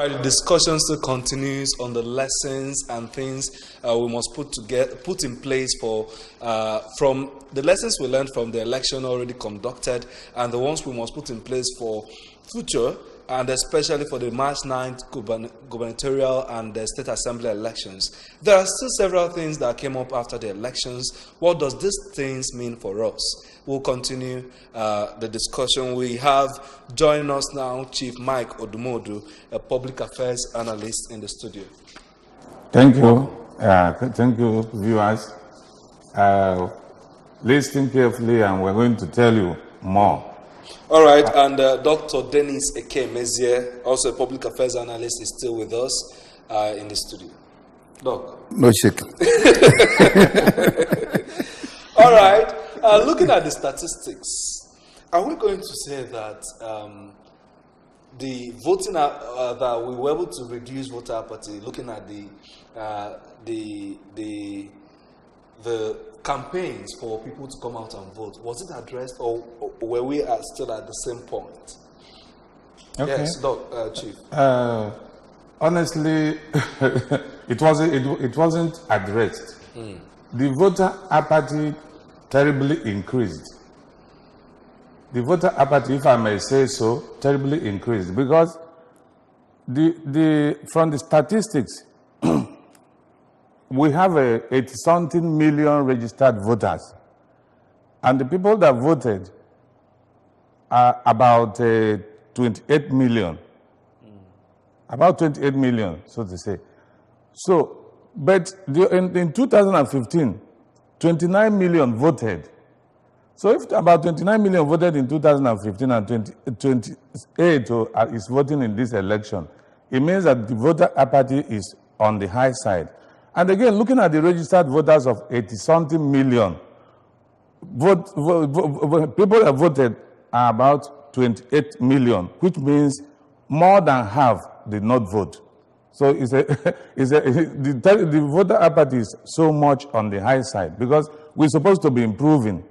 Right, the discussion still continues on the lessons and things we must put in place for from the lessons we learned from the election already conducted and the ones we must put in place for future, and especially for the March 9th gubernatorial and the state assembly elections. There are still several things that came up after the elections. What does these things mean for us? We'll continue the discussion. We have joining us now Chief Mike Odumodu, a public affairs analyst in the studio. Thank you. Thank you, viewers. Listen carefully and we're going to tell you more. All right, and Dr. Dennis Ekemezie, also a public affairs analyst, is still with us in the studio. Doc? No shaking. All right. Looking at the statistics, are we going to say that the voting that we were able to reduce voter apathy, looking at the campaigns for people to come out and vote, was it addressed, or were we still at the same point? Okay. Yes, Doc, Chief. Honestly, it wasn't addressed. The voter apathy terribly increased. The voter apathy, if I may say so, terribly increased because from the statistics, we have 80-something million registered voters, and the people that voted are about 28 million. About 28 million, so to say. So, but in 2015, 29 million voted. So if about 29 million voted in 2015 and 28 is voting in this election, it means that the voter apathy is on the high side. And again, looking at the registered voters of 80-something million, people that voted are about 28 million, which means more than half did not vote. So the voter apathy is so much on the high side because we're supposed to be improving,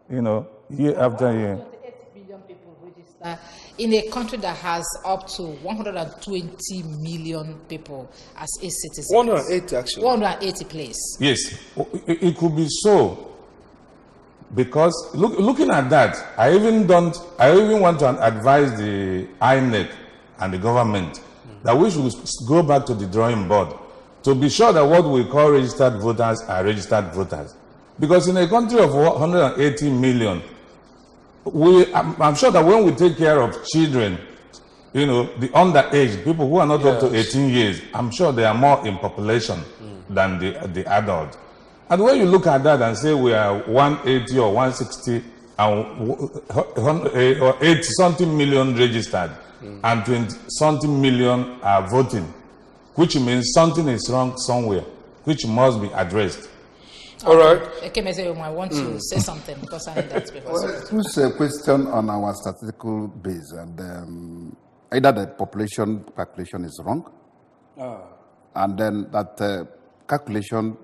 year after year. 28 million people register in a country that has up to 120 million people as a citizen. 180 actually. 180 place. Yes, it could be so because looking at that, I even want to advise the INEC and the government that we should go back to the drawing board to be sure that what we call registered voters are registered voters. Because in a country of 180 million, I'm sure that when we take care of children, the underage, people who are not up to 18 years, I'm sure they are more in population than the adult. And when you look at that and say we are 180 or 160 or 80-something million registered, and 20-something million are voting, which means something is wrong somewhere, which must be addressed. All right. Ekemeze, I want to say something because I need that paper. Well, it's a question on our statistical base, and either the population calculation is wrong, and then that calculation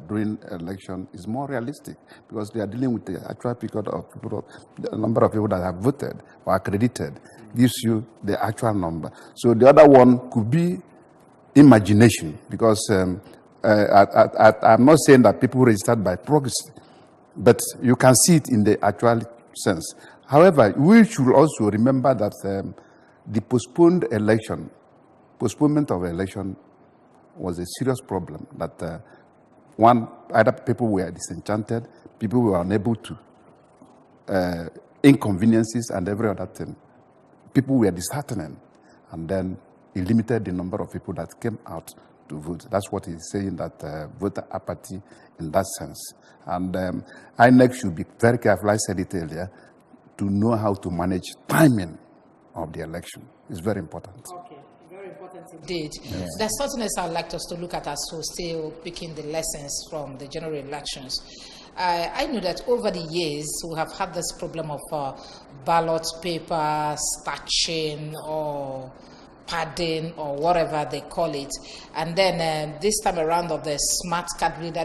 during election is more realistic because they are dealing with the actual figure of people, the number of people that have voted or accredited gives you the actual number. So the other one could be imagination because I'm not saying that people registered by proxy, but you can see it in the actual sense. However, we should also remember that the postponement of election was a serious problem that either people were disenchanted, people were unable to, inconveniences and every other thing. People were disheartened, and then it limited the number of people that came out to vote. That's what he's saying, that voter apathy in that sense. And INEC should be very careful, I said it earlier, to know how to manage timing of the election. It's very important. Okay. Very important indeed. Yeah. There's something else I'd like us to look at as we're still picking the lessons from the general elections. I know that over the years we have had this problem of ballot paper stashing or padding or whatever they call it, and then this time around of the smart card reader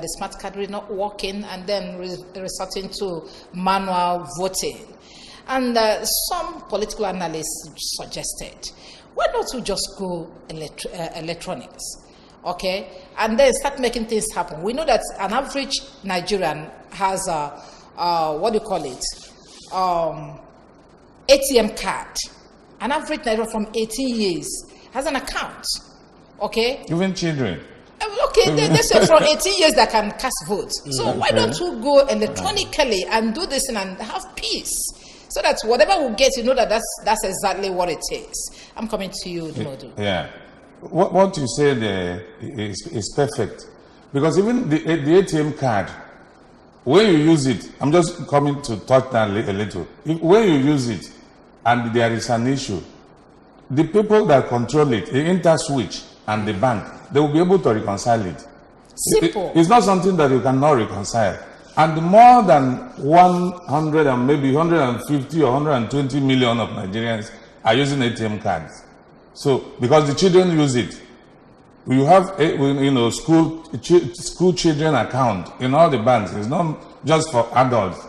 not working, and then resorting to manual voting. And some political analysts suggested, Why not we just go electronics? Okay, and then start making things happen. We know that an average Nigerian has what do you call it? ATM card. An average Nigerian from 18 years has an account. Okay. Even children. Okay, they say from 18 years that can cast votes. So why don't we go electronically and do this and have peace? So that whatever we get, you know that's exactly what it is. I'm coming to you, Modu. Yeah. What you said is perfect. Because even the ATM card, when you use it, I'm just coming to touch that a little. When you use it and there is an issue, the people that control it, the interswitch and the bank, they will be able to reconcile it. Simple. It's not something that you cannot reconcile. And more than 100 and maybe 150 or 120 million of Nigerians are using ATM cards. So, because the children use it, you have school children account in all the banks. It's not just for adults.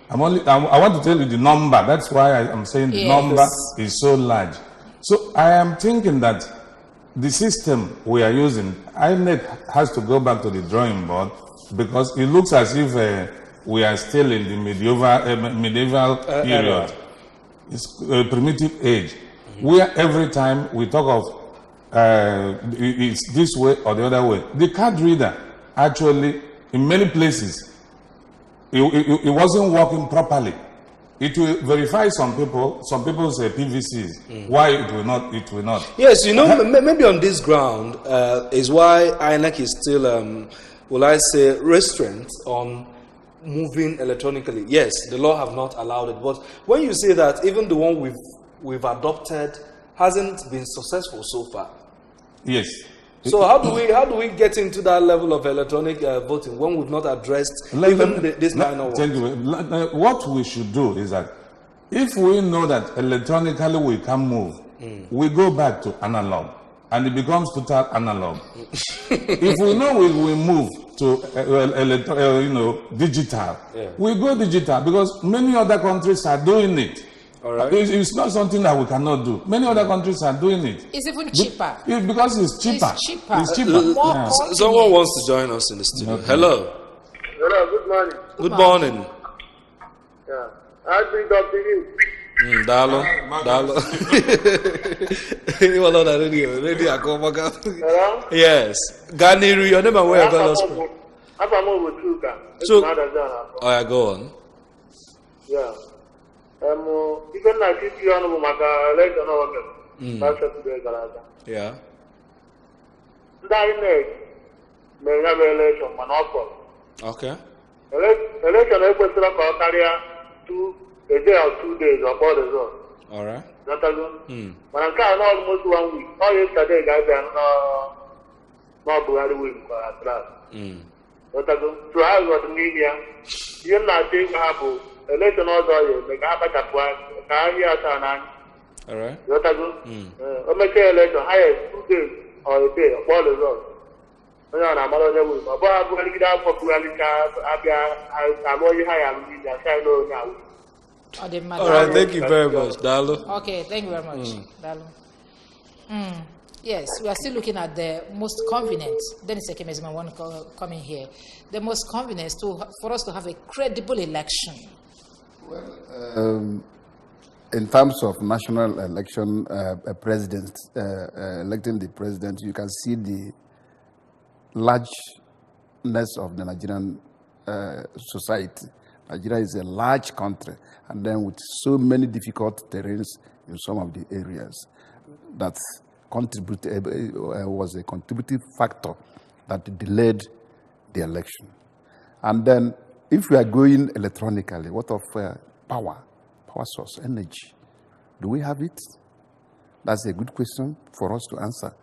I want to tell you the number. That's why I'm saying the number is so large. So I am thinking that the system we are using, INEC has to go back to the drawing board, because it looks as if we are still in the medieval period. It's a primitive age, where every time we talk of it's this way or the other way. The card reader, actually, in many places, it wasn't working properly. It will verify some people. Some people say PVCs. Why it will not? It will not. Yes, maybe on this ground is why INEC is still, will I say, restrained on moving electronically. Yes, the law have not allowed it. But when you say that even the one we've adopted hasn't been successful so far. Yes. So how do we get into that level of electronic voting when we've not addressed this kind of work? What we should do is that if we know that electronically we can move, we go back to analog, and it becomes total analog. If we know we move to digital, we go digital, because many other countries are doing it. All right. It's not something that we cannot do. Many other countries are doing it. It's even cheaper. Because it's cheaper. It's cheaper. It's cheaper. More Someone wants to join us in the studio. Okay. Hello. Hello, good morning. Good morning. Yeah. I bring up to you. Dalo. Anyone on the radio? Hello? Yes. Ganiru, your name and where you got us from? I'm over Truka. So, oh, yeah, go on. Yeah. Even like if you are Maka, like another that's Yeah. Direct may have election, monopoly. Okay. Election, I put a career a day or 2 days or 4 days. All right. Not alone. When I'm kind of almost 1 week. Oh, yesterday, guys, I'm not Buhari week at last. Not alone. So I was the media. You're not taking Abu. Election also, make up at a point. All right. Not alone. Make election highest 2 days or a day or 4 days. I'm not alone. But I'm going to get out for Buhari. I'm only high. Now. All right, thank you very much, Dalo. Okay, thank you very much, Dalo. Yes, we are still looking at the most convenient. Dennis Ekemezima want to come in here. The most convenient for us to have a credible election. Well, in terms of national election, electing the president, you can see the largeness of the Nigerian society. Nigeria is a large country, and then with so many difficult terrains in some of the areas, that was a contributing factor that delayed the election. And then, if we are going electronically, what of power source, energy? Do we have it? That's a good question for us to answer.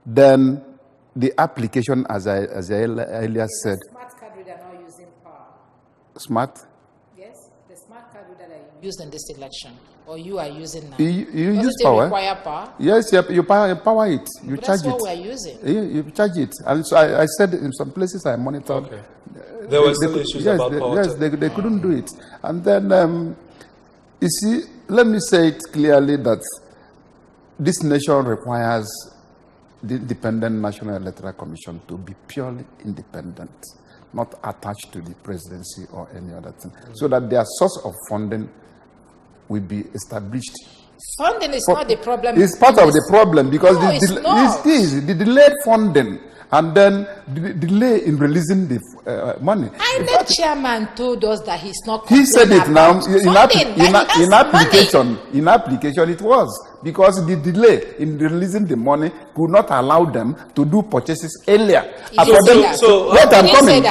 Then, the application, as I earlier said. Smart card reader not using power. Smart? Yes, the smart card reader that you used in this election, or you are using now. You use power. Require power? Yes, you power it. You but charge that's what it. we are using. You charge it. And so I said in some places I monitored. Okay. There were still issues about power. Yes, they couldn't do it. And then, you see, let me say it clearly that this nation requires the Independent National Electoral Commission to be purely independent, not attached to the presidency or any other thing, so that their source of funding will be established. Funding is not the problem. It's part of the problem because No, it's not. the delayed funding and then the delay in releasing the money. INEC chairman told us that he's not. He said it now in application. In application, it was because the delay in releasing the money could not allow them to do purchases earlier. Wait, I'm coming.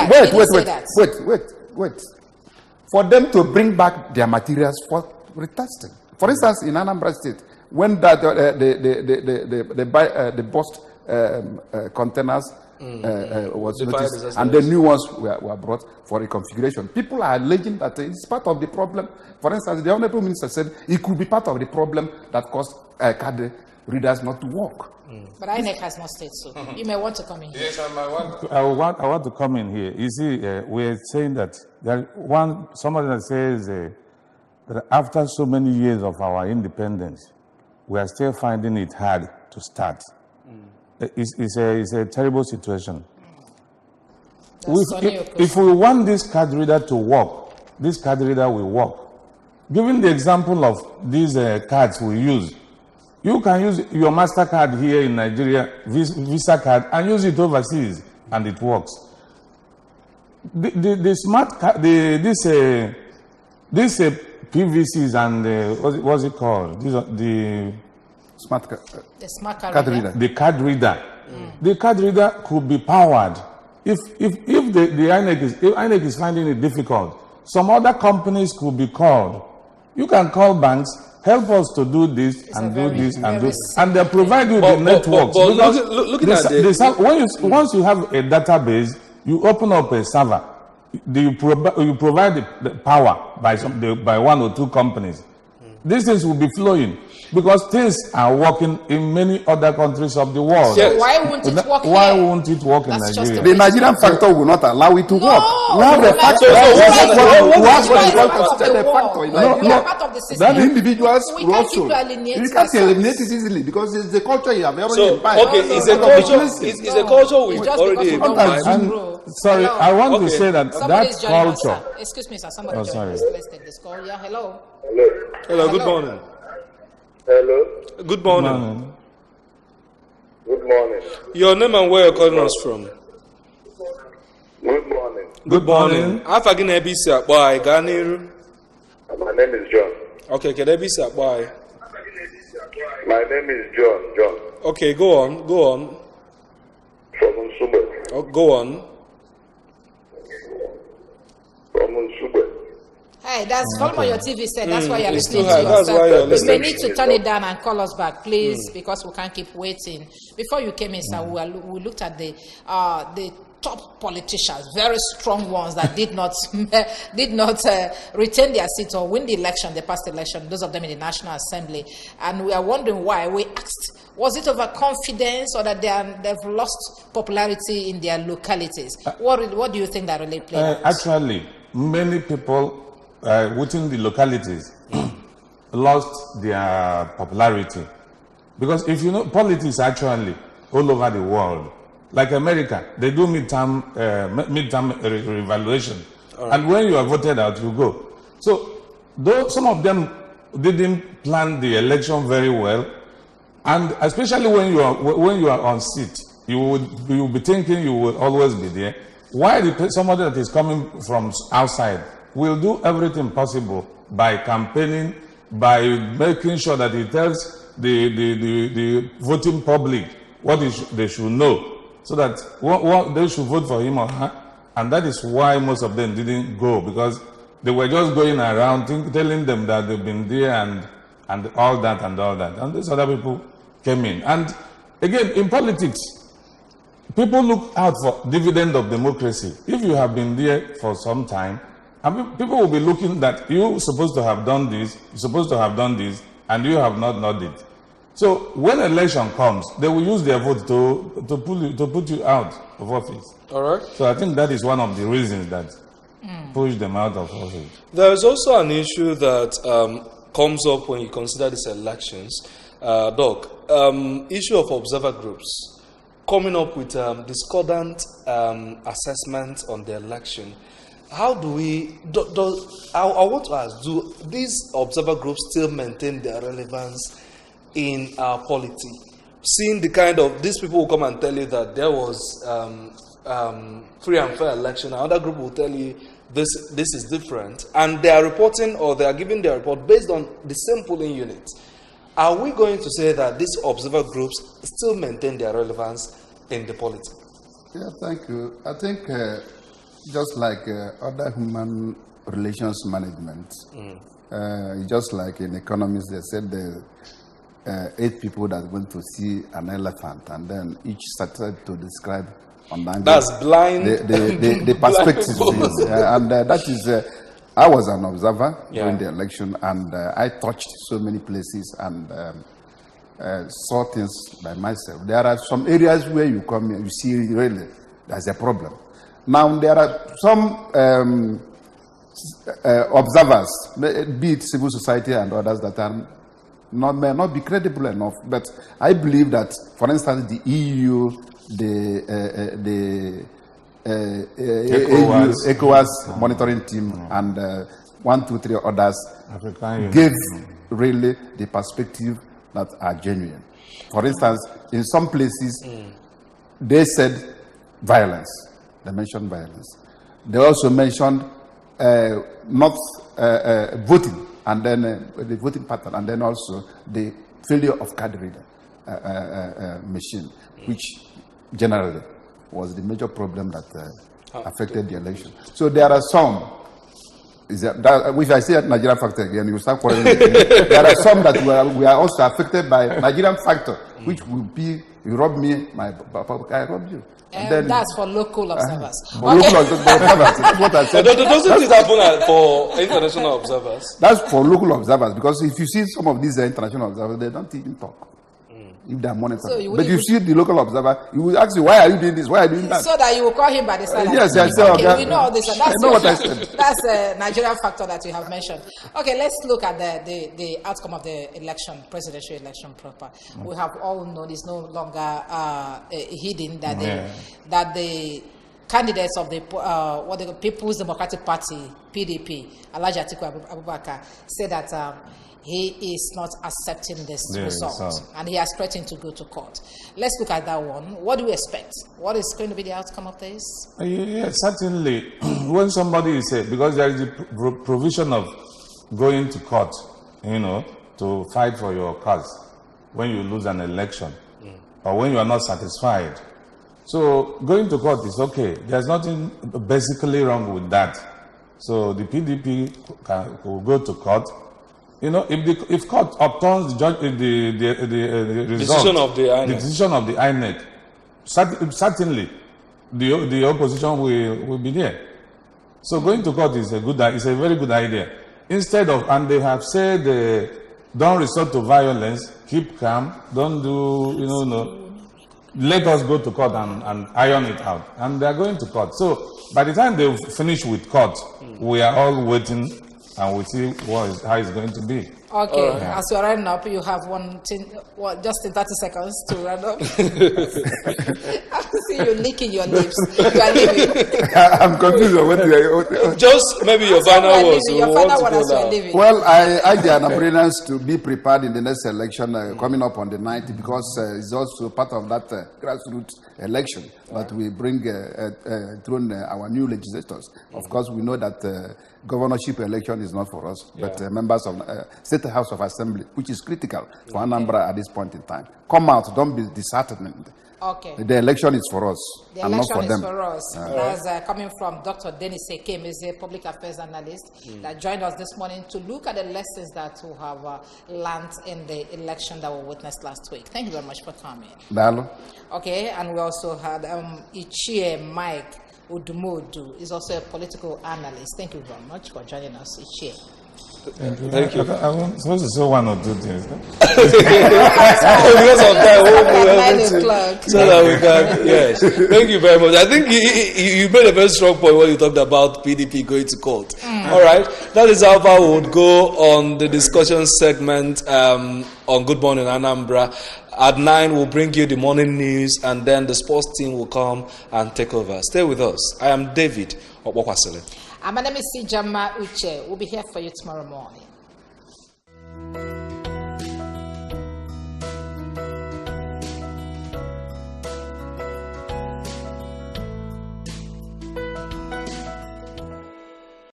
Wait. For them to bring back their materials for retesting. For instance, in Anambra State, when that the bust containers was noticed and the new ones were brought for reconfiguration, people are alleging that it's part of the problem. For instance, the Honorable Minister said it could be part of the problem that caused card readers not to work. But INEC has not said so. You may want to come in. Yes, I want to come in here. You see, we're saying that somebody that says that after so many years of our independence, we are still finding it hard to start. It's a terrible situation. If we want this card reader to work, this card reader will work. Given the example of these cards we use, you can use your MasterCard here in Nigeria, Visa card, and use it overseas, and it works. The smart card, this PVCs and what's it called? These are the smart card reader. The card reader. The card reader could be powered. If the INEC is finding it difficult, some other companies could be called. You can call banks, help us to do this and do this and do, and they provide you the networks. Once you have a database, you open up a server. You provide the power by one or two companies. These things will be flowing because things are working in many other countries of the world. So why won't it work here? Why won't it work in Nigeria? The Nigerian factor will not allow it to work. We have the factor. The individuals will also. You can't eliminate it easily because it's the culture you have already imbibed. Okay, it's a culture we've already imbibed. Sorry, I want to say that culture. Excuse me, sir. Somebody joined us. Let's take this call. Yeah, hello. Hello, good morning. Hello. Good morning. Good morning. Your name and where you're calling us from? Good morning. Good morning. Afa gị na-ebe isi akpọ anyị gaa n'iru. My name is John. Okay, kedu ebe isi akpọ anyị? My name is John. Okay, go on. From Nsugbe. Oh, go on. From Nsugbe. Hey, that's volume on your TV set. That's why you're It's listening too to high. That's why you're yourself. You may listening. need to turn it down and call us back, please, because we can't keep waiting. Before you came in, sir, we looked at the top politicians, very strong ones that did not retain their seat or win the election, the past election, those of them in the National Assembly. And we are wondering why. We asked, was it overconfidence or that they've lost popularity in their localities? What do you think that really played out? Actually, many people within the localities lost their popularity. Because if you know, politics actually all over the world, like America, they do midterm revaluation. Right. And when you are voted out, you go. So, though some of them didn't plan the election very well, and especially when you are on seat, you will be thinking you will always be there. Why somebody that is coming from outside will do everything possible by campaigning, by making sure that he tells the voting public what they should know, so that what they should vote for him or her. And that is why most of them didn't go, because they were just going around telling them that they've been there and all that. And these other people came in. And again, in politics, people look out for dividend of democracy. If you have been there for some time, and people will be looking that you're supposed to have done this, and you have not done it. So when election comes, they will use their vote to put you out of office. All right. So I think that is one of the reasons that push them out of office. There is also an issue that comes up when you consider these elections. Doc, issue of observer groups coming up with discordant assessments on the election. How do we, I want to ask, do these observer groups still maintain their relevance in our polity? Seeing the kind of, these people will come and tell you that there was free and fair election, another group will tell you this is different, and they are reporting, or they are giving their report based on the same polling unit. Are we going to say that these observer groups still maintain their relevance in the polity? Yeah, thank you. I think just like other human relations management, just like in economics, they said the 8 people that went to see an elephant, and then each started to describe on the That's blind. The perspective. And that is, I was an observer during the election, and I touched so many places and saw things by myself. There are some areas where you come here, you see really there's a problem. Now there are some observers, be it civil society and others, that are may not be credible enough. But I believe that, for instance, the EU, the ECOWAS monitoring team, and 1, 2, 3 others gave really the perspective that are genuine. For instance, in some places, they said violence. They mentioned violence. They also mentioned not voting, and then the voting pattern, and then also the failure of card reader machine, which generally was the major problem that affected the election. So there are some, if I say Nigerian factor again, you start quarreling with me. There are some that we are also affected by Nigerian factor, which will be, you rob me, I rob you. Then, that's for local observers. For local observers, that's what I said. Doesn't it happen for international observers? That's for local observers, because if you see some of these international observers, they don't even talk. If they are monitoring. So but if you see the local observer, you will ask you, why are you doing this? Why are you doing that? So that you will call him by the salary. Yes, yes. Okay, we know all this. And that's I know what I said. That's a Nigerian factor that you have mentioned. Okay, let's look at the outcome of the election, presidential election proper. We have all known it's no longer hidden that the candidates of the People's Democratic Party, PDP, Alhaji Atiku Abubakar, said that he is not accepting this result, and he has threatened to go to court. Let's look at that one. What do we expect? What is going to be the outcome of this? Yeah, certainly. When somebody is because there is a provision of going to court, to fight for your cause when you lose an election or when you are not satisfied. So going to court is okay. There's nothing basically wrong with that. So the PDP will go to court. If court upturns the result, decision of the INEC, certainly the opposition will be there. So going to court is a very good idea. Instead of, and they have said, don't resort to violence, keep calm, don't do, let us go to court and iron it out. And they are going to court. So by the time they finish with court, we are all waiting. And we'll see how it's going to be. Okay, as you're running up, you have just in 30 seconds to run up. I see you licking your lips. You are leaving. I'm confused on what you Just maybe your final words. Your final one as you are leaving. Well, I urge the Anambranians to be prepared in the next election coming up on the 9th, because it's also part of that grassroots election that we bring through our new legislators. Of course, we know that governorship election is not for us, but members of State House of Assembly, which is critical for Anambra at this point in time. Come out, don't be disheartened. Okay. The election is for us, the and not for them. The election is for us. That's coming from Dr. Dennis Ekem, is a public affairs analyst that joined us this morning to look at the lessons that we have learned in the election that we witnessed last week. Thank you very much for coming. Dalo. Okay, and we also had Ichie Mike Udumodu, is also a political analyst. Thank you very much for joining us, Ichie. Thank you. I'm supposed to say one or two things. Because of that, At 9 o'clock. so that we can. Yes. Thank you very much. I think you made a very strong point when you talked about PDP going to court. All right. That is how far we would go on the discussion segment on Good Morning Anambra. At 9, we'll bring you the morning news, and then the sports team will come and take over. Stay with us. I am David Okwakwasile. My name is Sijama Uche. We'll be here for you tomorrow morning.